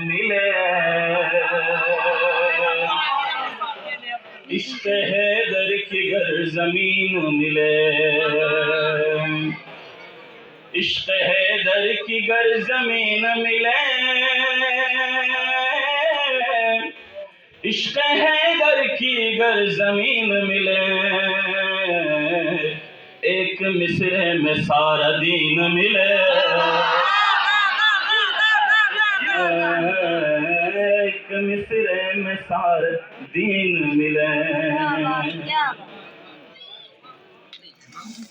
मिले। इश्क हैदर की गर जमीन मिले, इश्क हैदर की गर जमीन मिले, इश्क हैदर की गर जमीन मिले, एक मिसरे में सारा दीन मिले, एक मिसरे में सारा दीन मिले।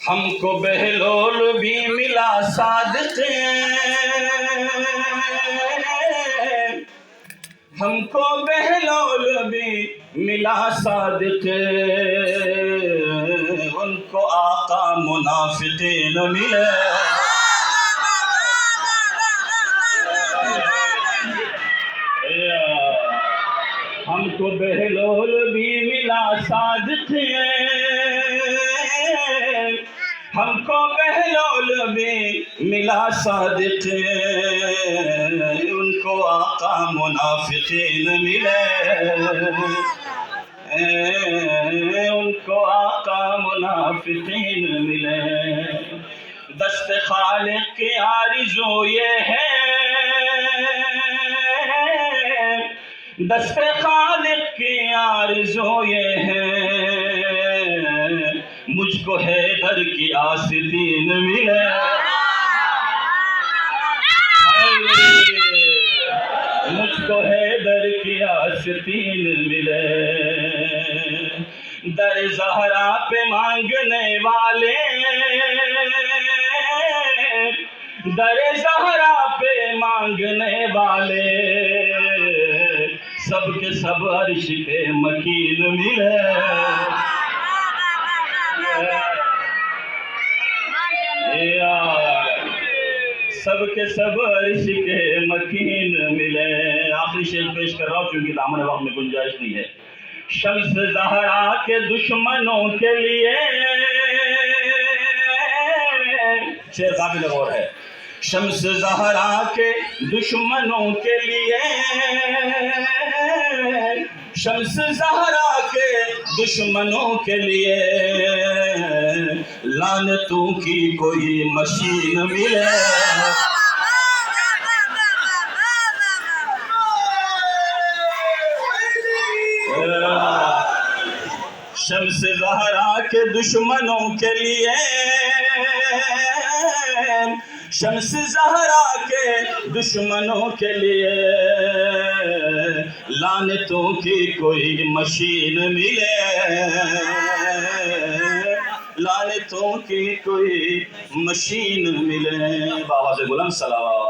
हमको बहलोल भी मिला सादिक, हमको बहलोल भी मिला सादिक, उनको आका मुनाफिकीन मिले। हमको बहलोल भी मिला सादिक, हमको बहलोल भी मिला सादिक, उनको आका मुनाफिकीन मिले, उनको आका मुनाफिकीन मिले। दस्त खालिक की आरज़ू ये है, दस्त खालिक की आरज़ू ये है, मुझको हैदर की आस्तीन मिले। मुझको हैदर की आस्तीन मिले। दर ज़हरा पे मांगने वाले, दर ज़हरा पे मांगने वाले, सबके सब अर्श पे मकीन मिले। सबके सब अर्श के मकीन मिले। आखिरी शेर पेश कर रहा हूँ क्योंकि दामन वक्त में गुंजाइश नहीं है। शम्स ज़हरा के दुश्मनों के लिए, शेर काफी और है। शम्स ज़हरा के दुश्मनों के लिए, शम्स ज़हरा के दुश्मनों के लिए, लानतों की कोई मशीन मिले। शम्स ज़हरा के दुश्मनों के लिए, शम्स ज़हरा के दुश्मनों के लिए, लानतों की कोई मशीन मिले, लानतों की कोई मशीन मिले। बाबा से बुलंद सलावत।